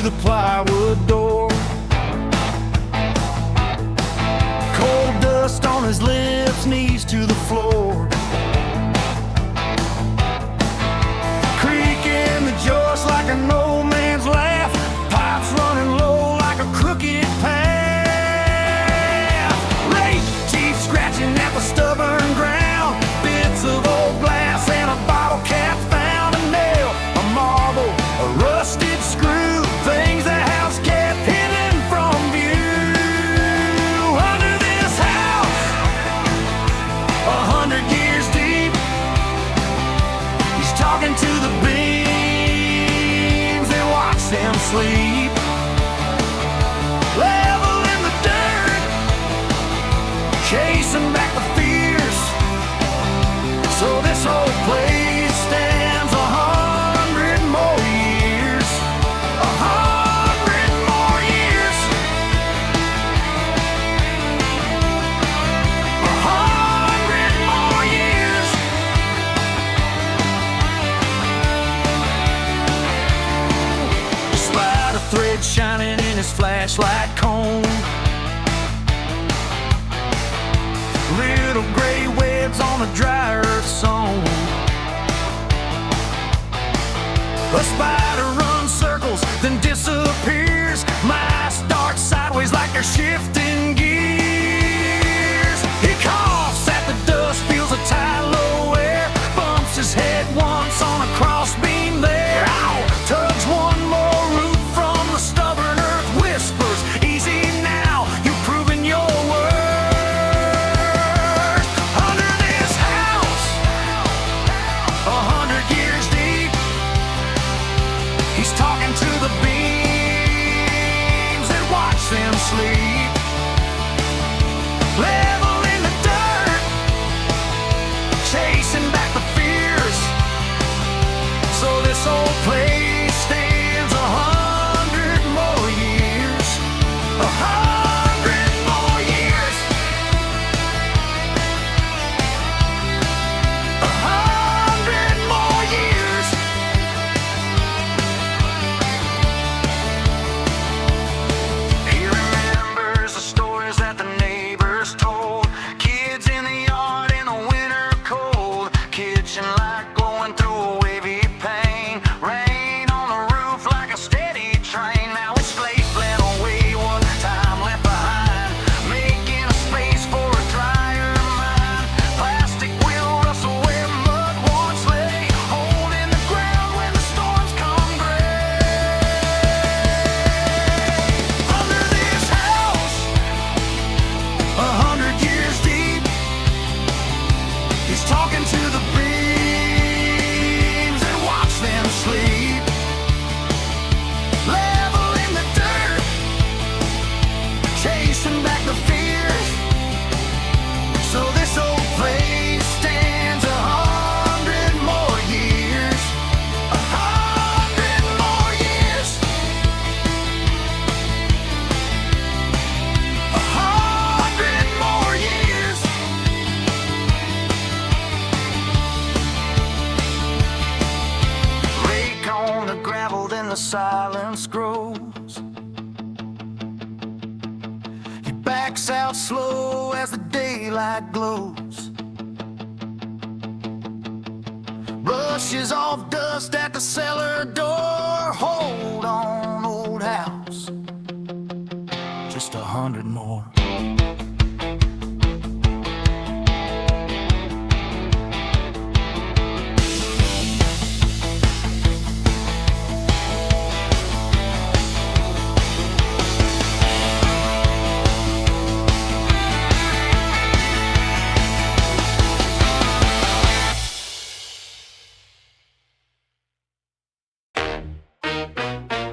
the plywood door. Cold dust on his lips, knees to the floor. Creaking the joist like an old man's laugh. Pipes running low like a crooked path. Late teeth scratching at the stubborn ground. Bits of old glass and a bottle cap found. A nail, a marble, a rusted screw. Things the house kept hidden from view. Under this house, 100 years deep, he's talking to the beams that watch them sleep. Level in the dirt, chasing back the fears. So this old place stands 100 more years. 100 more years. 100 more years. Spider thread shining in his flashlight cone. Little gray webs on the dry earth sown. A spider runs circles, then disappears. Mice dart sideways like they're shifting gears. He coughs at the dust, feels a tight low air. Bumps his head once on a crossbeam there. Ow! Tugs one more root from the stubborn earth. Whispers, easy now, you've proven your worth. Under this house, 100 years deep, he's talking to the beams that watch them sleep. Level in the dirt, chasing back the fears. So this old place stands 100 more years. 100 more years. 100 more years. He remembers the stories that the neighbors told. Kids in the yard in the winter cold. Kitchen light going through a wavy pane. Rain on the roof like a steady train. Now his slate fled away, what time left behind. Making a space for a drier mind. Plastic will rustle where mud once lay. Hole in the ground when the storms come gray. Under this house, 100 years deep, he's talking to the beams that watch them sleep. Level in the dirt, chasing back the fears. So this old place stands 100 more years. 100 more years. 100 more years. Rake on the gravel, then the silence grows. He backs out slow as the daylight glows. Brushes off dust at the cellar door. Hold on, old house, just 100 more.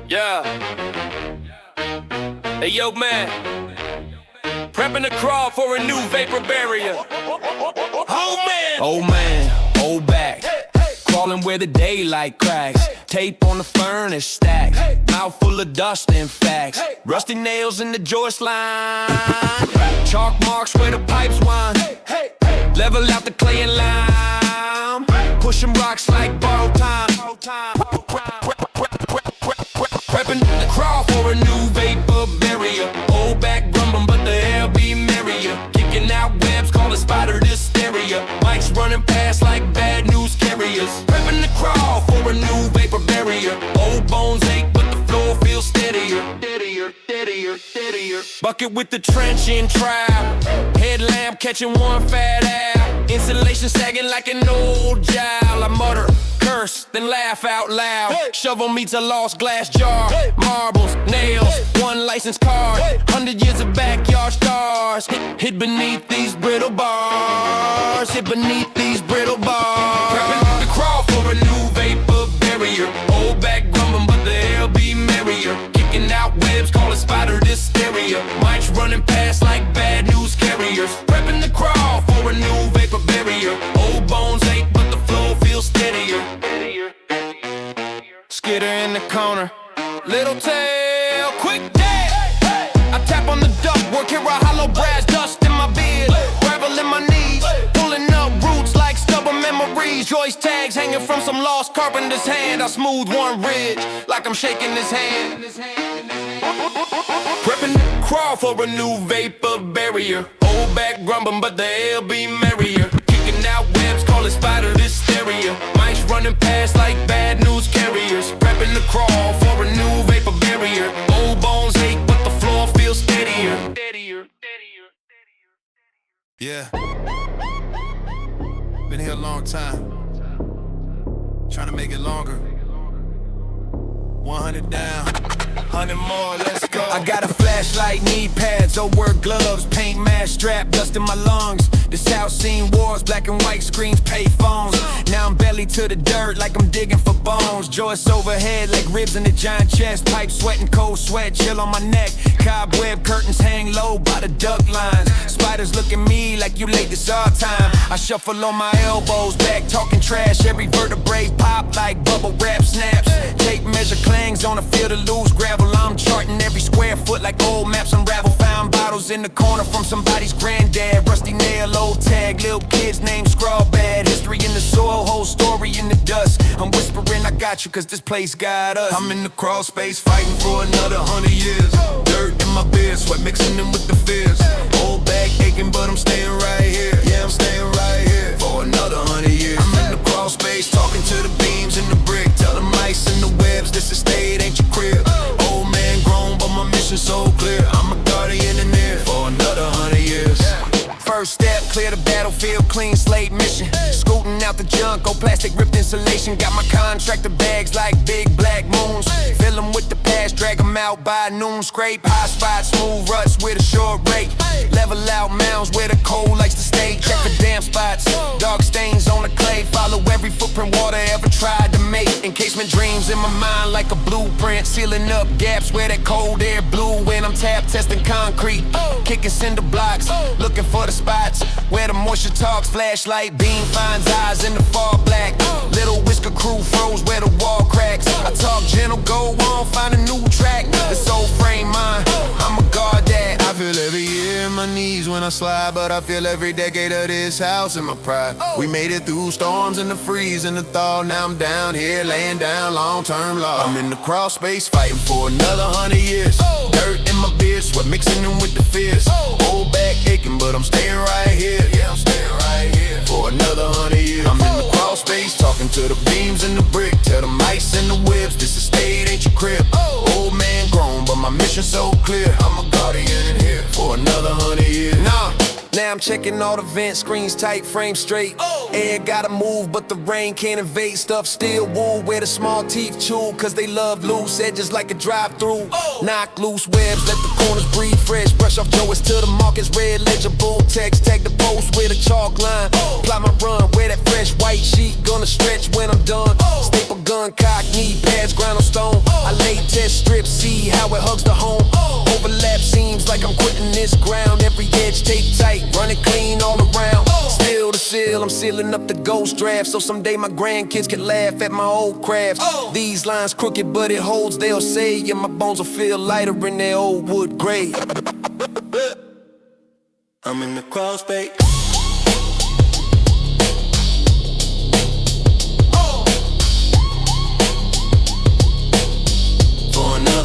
Yeah. Hey, yo, man. Prepping to crawl for a new vapor barrier. Old man, old back. Crawling where the daylight cracks. Tape on the furnace stacks. Mouth full of dust and facts. Rusty nails in the joist line. Chalk marks where the pipes wind. Level out the clay and lime. Pushing rocks like borrowed time. Prepping to crawl for a new vapor barrier. Old back rumbling, but the air be merrier. Kicking out webs, call it spider hysteria. Mics running past like bad news carriers. Prepping to crawl for a new vapor barrier. Old bones ache, but the floor feels steadier. Steadier, steadier, steadier. Bucket with the trench in trap. Headlamp catching one fat app. Insulation sagging like an old jowl. I mutter, curse, then laugh out loud. Shovel meets a lost glass jar. Marbles, nails, one license card. 100 years of backyard stars. Hid beneath these brittle bars. Hid beneath these brittle bars. Prepping to crawl for a new vapor barrier. Old back grumbling, but the air be merrier. Kicking out webs, call it spider hysteria. Mics running past like bad news carriers. Prepping to crawl for a new vapor barrier. Old bones ache, but the flow feels steadier. Skitter in the corner, little tail, quick dab. I tap on the ductwork, hear a hollow brass, dust in my beard, gravel in my knees, pulling up roots like stubborn memories. Joist tags hanging from some lost carpenter's hand. I smooth one ridge like I'm shaking his hand. Prepping to crawl for a new vapor barrier. Old back grumbling, but the air be merrier. Kicking out webs, call it spider hysteria. Mics running past like bad news carriers. Prepping to crawl for a new vapor barrier. Old bones ache, but the floor feels steadier. Steadier, steadier, steadier. Yeah. Been here a long time. Trying to make it longer. 100 down, 100 more, let's go. I got a flashlight, knee pads, old work gloves, paint mask strap, dust in my lungs. This house seen wars, black and white screens, pay phones. Now I'm belly to the dirt like I'm digging for bones. Joists overhead like ribs in a giant chest. Pipe sweating, cold sweat, chill on my neck. Cobweb curtains hang low by the duck lines. Spiders look at me like you late, this our time. I shuffle on my elbows, back talking trash. Every vertebrae pop like bubble wrap snaps. Tape measure clangs on a field of loose gravel. I'm charting every square foot like old maps unravel. Found bottles in the corner from somebody's granddad. Rusty nail, old tag, little kids name scrawl bad. History in the soil, whole story in the dust. I'm whispering I got you cause this place got us. I'm in the crawl space fighting for another 100 years. Dirt in my beard, sweat mixing in with the fears. Old back aching but I'm staying right here. Yeah, I'm staying right here for another 100 years. I'm in the crawl space talking to the beams and the brick. Tell the mice and the webs this estate ain't your crib. Old man grown but my mission so clear. I'm a guardian in there for another 100 years. First step, clear the battlefield, clean slate mission. Scooting out the junk, old plastic ripped insulation. Got my contractor bags like big black moons. Fill them with the past, drag them out by noon. Scrape high spots, smooth ruts with a short rate. Level out mounds where the cold likes to stay. Check for damp spots, dark stains on the clay. Follow every footprint water ever tried to make. Encasement dreams in my mind like a blueprint. Sealing up gaps where that cold air blew. When I'm tap testing concrete, kicking cinder blocks, looking for the spots where the moisture talks. Flashlight beam finds eyes in the far black. Little whisker crew froze where the wall cracks. I talk gentle, go on, find a new track. This old frame mine, I'm a guard that. I feel every year in my knees when I slide, but I feel every decade of this house in my pride. We made it through storms and the freeze and the thaw. Now I'm down here laying down long-term law. I'm in the crawl space fighting for another 100 years. Dirt in my beard, sweat mixing in with the fears. Old back aching, but I'm staying right here. Yeah, I'm staying right here for another 100 years. I'm in the crawl space talking to the beams and the brick. Tell the mice and the webs this estate ain't your crib. Old man grown, but my mission so clear. I'm a guardian in here for another 100 years. Now I'm checking all the vent screens tight, frame straight. Air gotta move, but the rain can't invade. Stuff still wool where the small teeth chew, cause they love loose edges like a drive-through. Knock loose webs, let the corners breathe fresh. Brush off Joey's till the market's red, legible text. Tag the post with a chalk line. Apply my run, wear that fresh white sheet. Gonna stretch when I'm done. Staple gun, cock, knee pads, grind on stone. I lay test strips, see how it hugs the home. Overlap seems like I'm quitting this ground. Every edge tape tight, run it clean all around. Still to seal, I'm sealing up the ghost draft, so someday my grandkids can laugh at my old crafts. These lines crooked, but it holds, they'll say. Yeah, my bones will feel lighter in their old wood grave. I'm in the crawl space. For another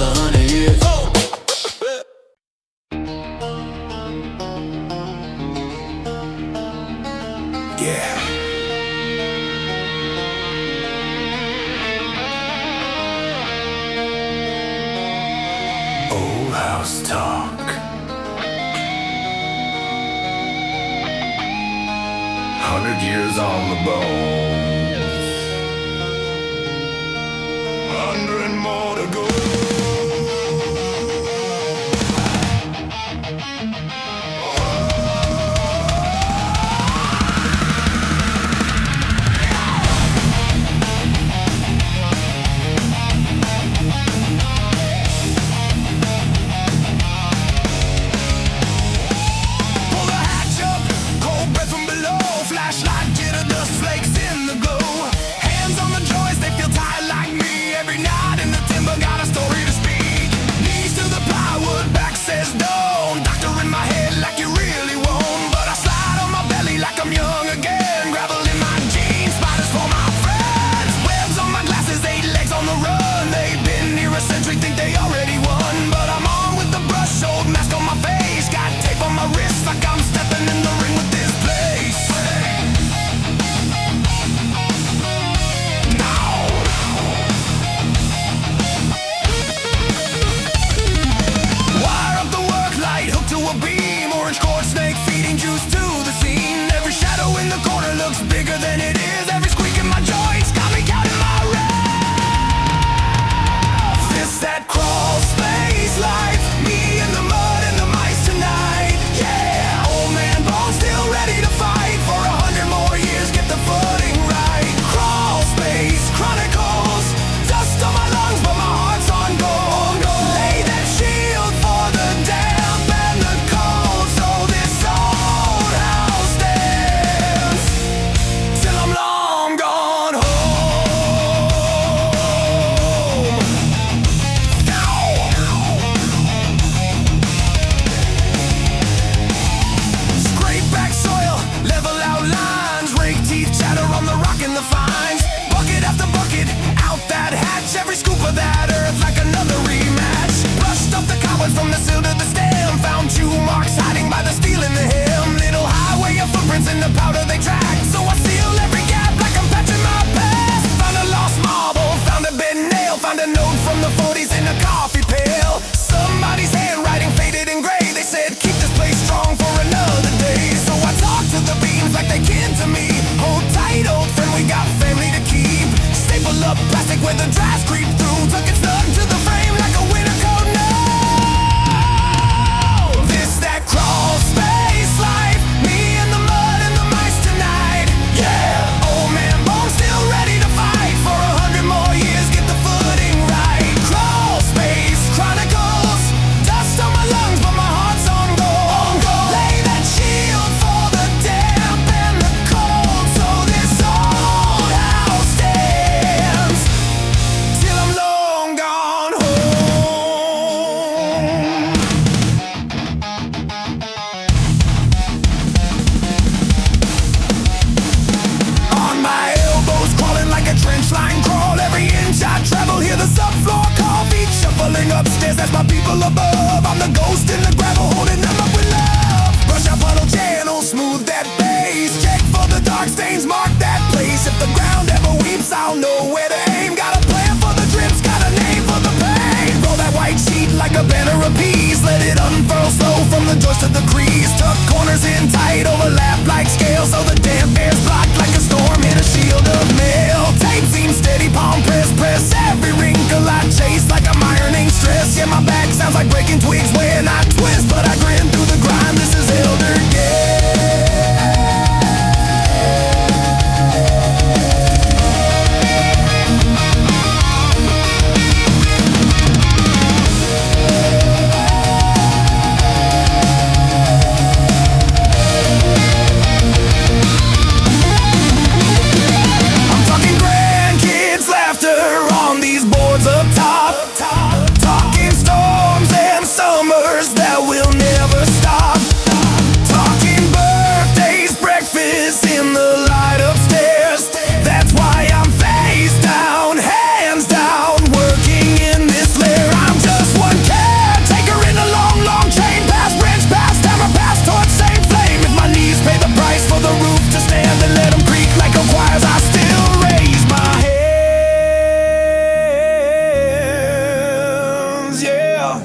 House Talk. 100 years on the bone. 100 more to go. Pull the hatch up, cold breath from below. Flashlight, jitter, dust flakes in the glow. Hands on the joys, they feel tired like me. Every night in the timber, got a story to speak. Knees to the plywood, back says don't. Doctor in my head like you really won't. But I slide on my belly like I'm young again. Gravel in my jeans, spiders for my friends. Webs on my glasses, 8 legs on the run. They've been here a century, think they already won. But I'm on with the brush, old mask on my face. Got tape on my wrist like I'm stepping in the ring with this place. Wire up the work light, hooked to a beam. Orange cord snake feeding juice to the scene. Every shadow in the corner looks bigger than it is. Every squeak in my joints got me counting my reps. It's that crawl space life. Me in the mud and the mice tonight. Yeah, old man Bone still ready to fight. For 100 more years, get the footing right. Crawl space chronicles. Dust on my lungs, but my heart's on gold. Lay that shield for the damp and the cold. So this old house stands till I'm long gone home. Scrape back soil, level out lines. Rake teeth chatter on the rock and the fines. Bucket after bucket, out that hatch. Every scoop of that earth like another rematch. Brushed up the cobwebs from the sill to the stem. Found chew marks hiding by the steel in the hem. Little highway of footprints in the powder they track. So I seal every gap like I'm patching my past. Found a lost marble, found a bent nail. Found a note from the 40s in a coffee pail. Somebody's handwriting faded and gray. They said keep this place strong for another day. So I talk to the beams like they kin to me. Hold tight, old friend, we got family to keep. Staple up plastic where the drafts creep through. Tuck it snug to the frame like a winter coat. No, this that crawl space life. Me in the mud and the mice tonight. Yeah, old man Bone still ready to fight. For 100 more years, get the footing right. Crawl space chronicles. Dust on my lungs, but my heart's on gold. Lay that shield for the damp and the cold. So this old house stands till I'm long gone home. On my elbows, crawling like a trench line crawl. Every inch I travel, hear the subfloor call. Feet shuffling upstairs, that's my people above. I'm the ghost in the gravel, holding them up with love. Brush out puddle channels, smooth that base. Check for the dark stains, mark that place. If the ground ever weeps, I'll know where to aim. Got a plan for the drips, got a name for the pain. Roll that white sheet like a banner of peace. Let it unfurl slow from the joist to the crease. Tuck corners in tight, overlap like scales. So the damp air's blocked like a storm in a shield of mail. Tape seems steady, palm press, press. Every wrinkle I chase like I'm ironing stress. Yeah, my back sounds like breaking twigs when I twist, but I grin through the grime. This is elder I'm talking grandkids laughter on these boards up top. Talking storms and summers that will never stop. Talking birthdays, breakfast in the light upstairs. That's why I'm face down, hands down, working in this lair. I'm just one caretaker in a long, long chain. Past branch, past hammer, past torch, same flame. If my knees pay the price for the roof to stand, then let them creak like a choirs. I still raise my hands, yeah.